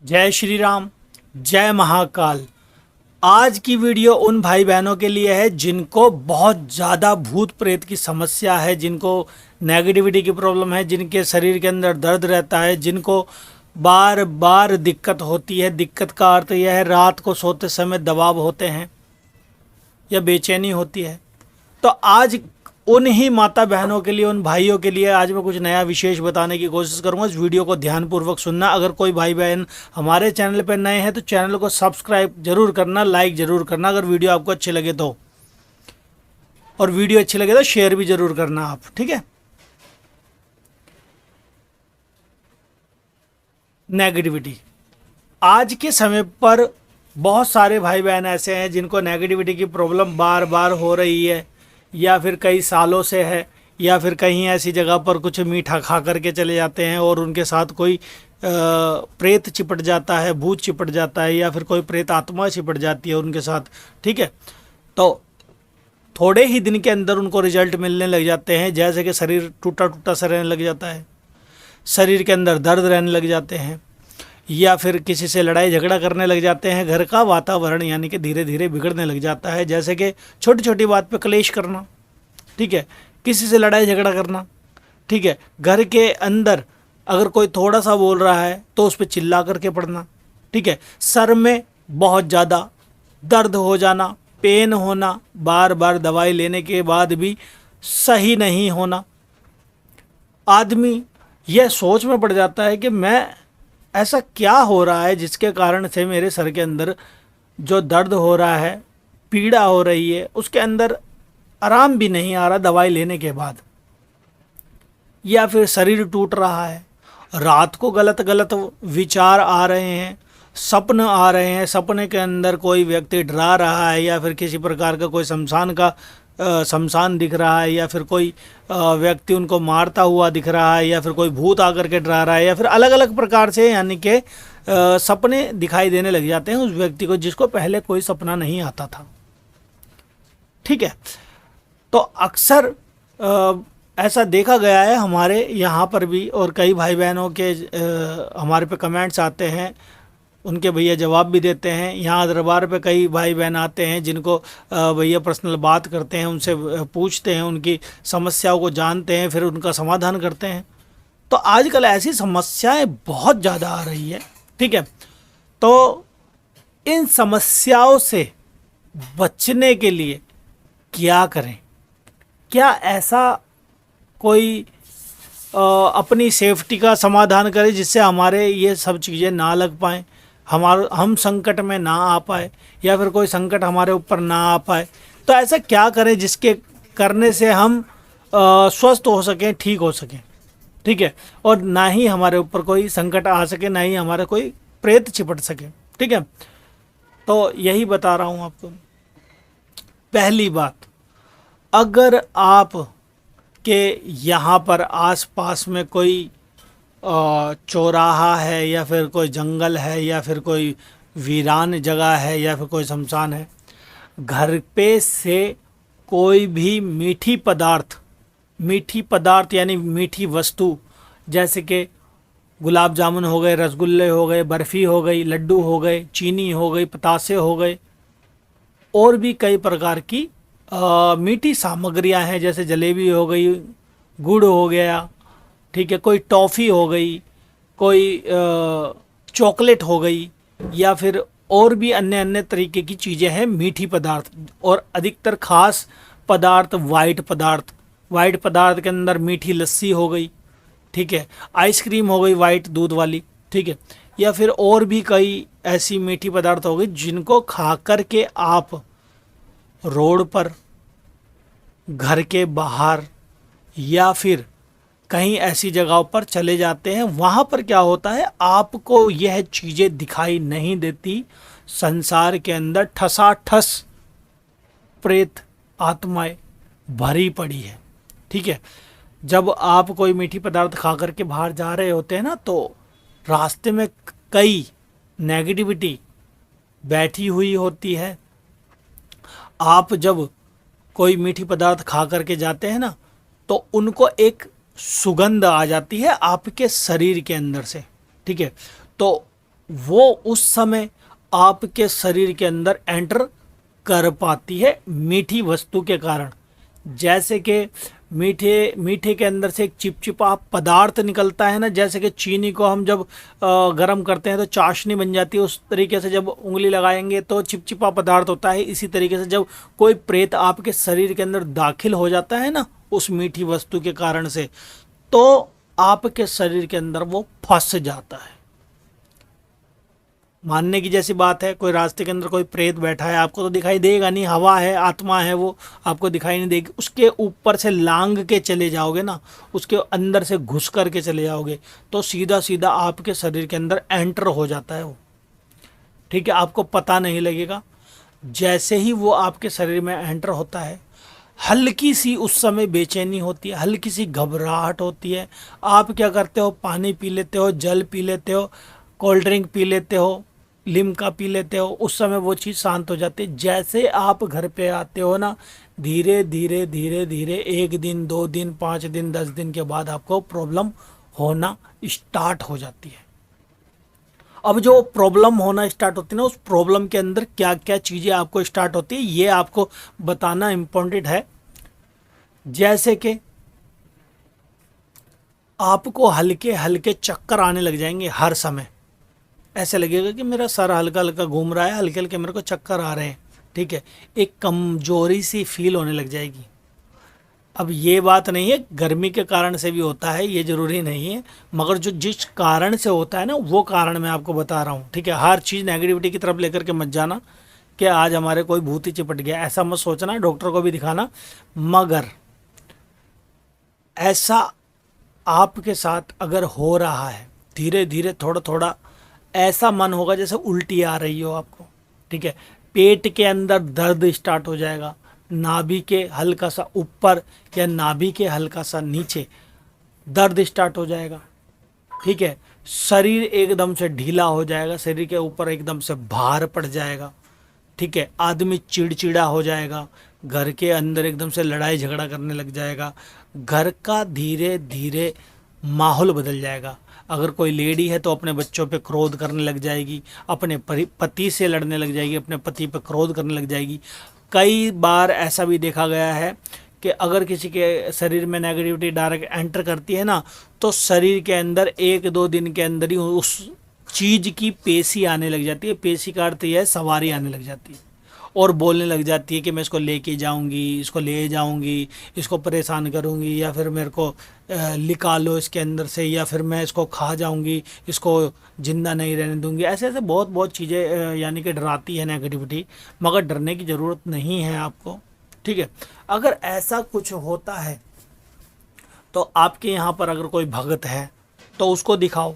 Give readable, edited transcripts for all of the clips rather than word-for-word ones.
जय श्री राम, जय महाकाल। आज की वीडियो उन भाई बहनों के लिए है जिनको बहुत ज़्यादा भूत प्रेत की समस्या है, जिनको नेगेटिविटी की प्रॉब्लम है, जिनके शरीर के अंदर दर्द रहता है, जिनको बार बार दिक्कत होती है। दिक्कत का अर्थ यह है रात को सोते समय दबाव होते हैं या बेचैनी होती है। तो आज उन्हीं माता बहनों के लिए, उन भाइयों के लिए आज मैं कुछ नया विशेष बताने की कोशिश करूंगा। इस वीडियो को ध्यानपूर्वक सुनना। अगर कोई भाई बहन हमारे चैनल पर नए हैं तो चैनल को सब्सक्राइब जरूर करना, लाइक जरूर करना अगर वीडियो आपको अच्छे लगे तो, और वीडियो अच्छी लगे तो शेयर भी जरूर करना आप, ठीक है। नेगेटिविटी आज के समय पर बहुत सारे भाई बहन ऐसे हैं जिनको नेगेटिविटी की प्रॉब्लम बार बार हो रही है, या फिर कई सालों से है, या फिर कहीं ऐसी जगह पर कुछ मीठा खा करके चले जाते हैं और उनके साथ कोई प्रेत चिपट जाता है, भूत चिपट जाता है, या फिर कोई प्रेत आत्मा चिपट जाती है उनके साथ, ठीक है। तो थोड़े ही दिन के अंदर उनको रिजल्ट मिलने लग जाते हैं, जैसे कि शरीर टूटा टूटा सा रहने लग जाता है, शरीर के अंदर दर्द रहने लग जाते हैं, या फिर किसी से लड़ाई झगड़ा करने लग जाते हैं। घर का वातावरण यानी कि धीरे धीरे बिगड़ने लग जाता है, जैसे कि छोटी छोटी बात पे क्लेश करना, ठीक है, किसी से लड़ाई झगड़ा करना, ठीक है। घर के अंदर अगर कोई थोड़ा सा बोल रहा है तो उस पर चिल्ला करके पड़ना, ठीक है। सर में बहुत ज़्यादा दर्द हो जाना, पेन होना, बार बार दवाई लेने के बाद भी सही नहीं होना। आदमी यह सोच में पड़ जाता है कि मैं ऐसा क्या हो रहा है जिसके कारण से मेरे सर के अंदर जो दर्द हो रहा है, पीड़ा हो रही है, उसके अंदर आराम भी नहीं आ रहा दवाई लेने के बाद। या फिर शरीर टूट रहा है, रात को गलत गलत विचार आ रहे हैं, सपन आ रहे हैं, सपने के अंदर कोई व्यक्ति डरा रहा है, या फिर किसी प्रकार का कोई शमशान दिख रहा है, या फिर कोई व्यक्ति उनको मारता हुआ दिख रहा है, या फिर कोई भूत आकर के डरा रहा है, या फिर अलग अलग प्रकार से यानी कि सपने दिखाई देने लग जाते हैं उस व्यक्ति को जिसको पहले कोई सपना नहीं आता था, ठीक है। तो अक्सर ऐसा देखा गया है हमारे यहाँ पर भी, और कई भाई बहनों के हमारे पे कमेंट्स आते हैं, उनके भैया जवाब भी देते हैं। यहाँ दरबार पे कई भाई बहन आते हैं जिनको भैया पर्सनल बात करते हैं, उनसे पूछते हैं, उनकी समस्याओं को जानते हैं, फिर उनका समाधान करते हैं। तो आजकल ऐसी समस्याएं बहुत ज़्यादा आ रही है, ठीक है। तो इन समस्याओं से बचने के लिए क्या करें? क्या ऐसा कोई अपनी सेफ्टी का समाधान करे जिससे हमारे ये सब चीज़ें ना लग पाएँ, हम संकट में ना आ पाए, या फिर कोई संकट हमारे ऊपर ना आ पाए? तो ऐसा क्या करें जिसके करने से हम स्वस्थ हो सकें, ठीक हो सकें, ठीक है, और ना ही हमारे ऊपर कोई संकट आ सके, ना ही हमारा कोई प्रेत चिपट सके, ठीक है। तो यही बता रहा हूँ आपको। पहली बात, अगर आप के यहाँ पर आसपास में कोई चौराहा है, या फिर कोई जंगल है, या फिर कोई वीरान जगह है, या फिर कोई शमशान है, घर पे से कोई भी मीठी पदार्थ यानी मीठी वस्तु, जैसे कि गुलाब जामुन हो गए, रसगुल्ले हो गए, बर्फ़ी हो गई, लड्डू हो गए, चीनी हो गई, पतासे हो गए, और भी कई प्रकार की मीठी सामग्रियां हैं, जैसे जलेबी हो गई, गुड़ हो गया, ठीक है, कोई टॉफ़ी हो गई, कोई चॉकलेट हो गई, या फिर और भी अन्य अन्य तरीके की चीज़ें हैं मीठी पदार्थ। और अधिकतर खास पदार्थ वाइट पदार्थ के अंदर मीठी लस्सी हो गई, ठीक है, आइसक्रीम हो गई वाइट दूध वाली, ठीक है, या फिर और भी कई ऐसी मीठी पदार्थ हो गई जिनको खा कर के आप रोड पर, घर के बाहर, या फिर कहीं ऐसी जगहों पर चले जाते हैं। वहाँ पर क्या होता है, आपको यह चीज़ें दिखाई नहीं देती, संसार के अंदर ठसाठस प्रेत आत्माएं भरी पड़ी है, ठीक है। जब आप कोई मीठी पदार्थ खा करके बाहर जा रहे होते हैं ना, तो रास्ते में कई नेगेटिविटी बैठी हुई होती है। आप जब कोई मीठी पदार्थ खा करके जाते हैं ना, तो उनको एक सुगंध आ जाती है आपके शरीर के अंदर से, ठीक है। तो वो उस समय आपके शरीर के अंदर एंटर कर पाती है मीठी वस्तु के कारण। जैसे कि मीठे मीठे के अंदर से एक चिपचिपा पदार्थ निकलता है ना, जैसे कि चीनी को हम जब गर्म करते हैं तो चाशनी बन जाती है, उस तरीके से जब उंगली लगाएंगे तो चिपचिपा पदार्थ होता है। इसी तरीके से जब कोई प्रेत आपके शरीर के अंदर दाखिल हो जाता है ना उस मीठी वस्तु के कारण से, तो आपके शरीर के अंदर वो फंस जाता है। मानने की जैसी बात है, कोई रास्ते के अंदर कोई प्रेत बैठा है, आपको तो दिखाई देगा नहीं, हवा है, आत्मा है, वो आपको दिखाई नहीं देगी। उसके ऊपर से लांग के चले जाओगे ना, उसके अंदर से घुस करके चले जाओगे तो सीधा सीधा आपके शरीर के अंदर एंटर हो जाता है वो। ठीक है, आपको पता नहीं लगेगा। जैसे ही वो आपके शरीर में एंटर होता है, हल्की सी उस समय बेचैनी होती है, हल्की सी घबराहट होती है। आप क्या करते हो, पानी पी लेते हो, जल पी लेते हो, कोल्ड ड्रिंक पी लेते हो, लिम्का पी लेते हो, उस समय वो चीज़ शांत हो जाती है। जैसे आप घर पे आते हो ना, धीरे धीरे धीरे धीरे 1 दिन 2 दिन 5 दिन 10 दिन के बाद आपको प्रॉब्लम होना स्टार्ट हो जाती है। अब जो प्रॉब्लम होना स्टार्ट होती है ना, उस प्रॉब्लम के अंदर क्या क्या चीज़ें आपको स्टार्ट होती है ये आपको बताना इम्पोर्टेंट है। जैसे कि आपको हल्के हल्के चक्कर आने लग जाएंगे हर समय। ऐसे लगेगा कि मेरा सर हल्का हल्का घूम रहा है, हल्के हल्के मेरे को चक्कर आ रहे हैं। ठीक है, एक कमजोरी सी फील होने लग जाएगी। अब ये बात नहीं है गर्मी के कारण से भी होता है, ये ज़रूरी नहीं है, मगर जो जिस कारण से होता है ना वो कारण मैं आपको बता रहा हूँ। ठीक है, हर चीज़ नेगेटिविटी की तरफ लेकर के मत जाना कि आज हमारे कोई भूत ही चिपट गया, ऐसा मत सोचना, डॉक्टर को भी दिखाना। मगर ऐसा आपके साथ अगर हो रहा है, धीरे धीरे थोड़ा थोड़ा ऐसा मन होगा जैसे उल्टी आ रही हो आपको। ठीक है, पेट के अंदर दर्द स्टार्ट हो जाएगा, नाभि के हल्का सा ऊपर या नाभि के हल्का सा नीचे दर्द स्टार्ट हो जाएगा। ठीक है, शरीर एकदम से ढीला हो जाएगा, शरीर के ऊपर एकदम से भार पड़ जाएगा। ठीक है, आदमी चिड़चिड़ा हो जाएगा, घर के अंदर एकदम से लड़ाई झगड़ा करने लग जाएगा, घर का धीरे धीरे माहौल बदल जाएगा। अगर कोई लेडी है तो अपने बच्चों पे क्रोध करने लग जाएगी, अपने पति से लड़ने लग जाएगी, अपने पति पे क्रोध करने लग जाएगी। कई बार ऐसा भी देखा गया है कि अगर किसी के शरीर में नेगेटिविटी डायरेक्ट एंटर करती है ना, तो शरीर के अंदर 1-2 दिन के अंदर ही उस चीज़ की पेशी आने लग जाती है। पेशी का अर्थ यह है सवारी आने लग जाती है और बोलने लग जाती है कि मैं इसको लेके जाऊंगी, इसको ले जाऊंगी, इसको परेशान करूंगी, या फिर मेरे को निकालो इसके अंदर से, या फिर मैं इसको खा जाऊंगी, इसको जिंदा नहीं रहने दूंगी। ऐसे ऐसे बहुत बहुत चीज़ें यानी कि डराती है नेगेटिविटी, मगर डरने की ज़रूरत नहीं है आपको। ठीक है, अगर ऐसा कुछ होता है तो आपके यहाँ पर अगर कोई भगत है तो उसको दिखाओ।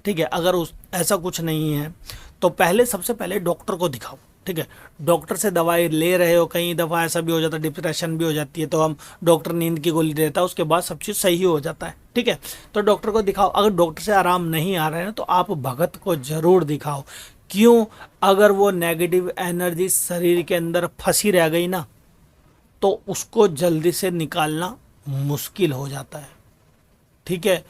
ठीक है, अगर उस ऐसा कुछ नहीं है तो पहले सबसे पहले डॉक्टर को दिखाओ। ठीक है, डॉक्टर से दवाई ले रहे हो, कई दफ़ा ऐसा भी हो जाता है, डिप्रेशन भी हो जाती है, तो हम डॉक्टर नींद की गोली देता है, उसके बाद सब चीज़ सही हो जाता है। ठीक है, तो डॉक्टर को दिखाओ। अगर डॉक्टर से आराम नहीं आ रहा है ना तो आप भगत को ज़रूर दिखाओ। क्यों? अगर वो नेगेटिव एनर्जी शरीर के अंदर फंसी रह गई ना तो उसको जल्दी से निकालना मुश्किल हो जाता है। ठीक है,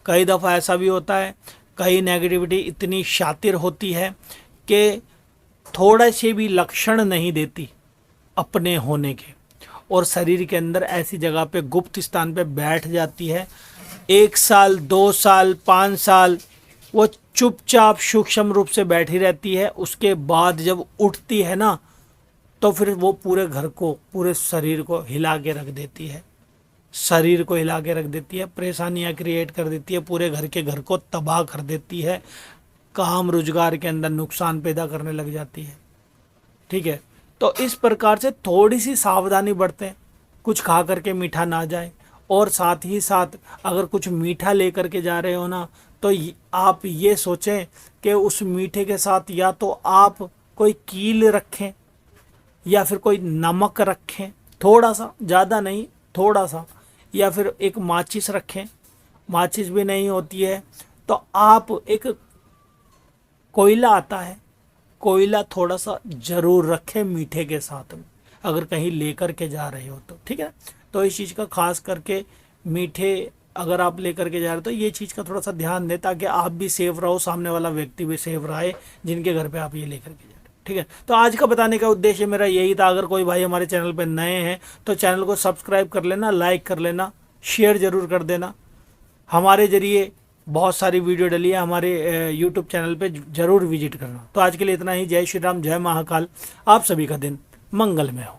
कई दफ़ा ऐसा भी होता है, कई नेगेटिविटी इतनी शातिर होती है कि थोड़े से भी लक्षण नहीं देती अपने होने के, और शरीर के अंदर ऐसी जगह पे गुप्त स्थान पे बैठ जाती है। 1 साल 2 साल 5 साल वो चुपचाप सूक्ष्म रूप से बैठी रहती है। उसके बाद जब उठती है ना तो फिर वो पूरे घर को, पूरे शरीर को हिला के रख देती है, शरीर को हिला के रख देती है, परेशानियाँ क्रिएट कर देती है, पूरे घर को तबाह कर देती है, काम रोजगार के अंदर नुकसान पैदा करने लग जाती है। ठीक है, तो इस प्रकार से थोड़ी सी सावधानी बरतें, कुछ खा करके मीठा ना जाए, और साथ ही साथ अगर कुछ मीठा लेकर के जा रहे हो ना तो आप ये सोचें कि उस मीठे के साथ या तो आप कोई कील रखें या फिर कोई नमक रखें, थोड़ा सा, ज़्यादा नहीं, थोड़ा सा, या फिर एक माचिस रखें। माचिस भी नहीं होती है तो आप एक कोयला आता है, कोयला थोड़ा सा ज़रूर रखें मीठे के साथ में, अगर कहीं लेकर के जा रहे हो तो। ठीक है, तो इस चीज़ का खास करके मीठे अगर आप लेकर के जा रहे हो तो ये चीज़ का थोड़ा सा ध्यान दें, ताकि आप भी सेफ रहो, सामने वाला व्यक्ति भी सेफ रहे जिनके घर पे आप ये लेकर के जा रहे हो। ठीक है, तो आज का बताने का उद्देश्य मेरा यही था। अगर कोई भाई हमारे चैनल पे नए हैं तो चैनल को सब्सक्राइब कर लेना, लाइक कर लेना, शेयर ज़रूर कर देना। हमारे ज़रिए बहुत सारी वीडियो डली है, हमारे यूट्यूब चैनल पे ज़रूर विजिट करना। तो आज के लिए इतना ही। जय श्री राम, जय महाकाल। आप सभी का दिन मंगलमय हो।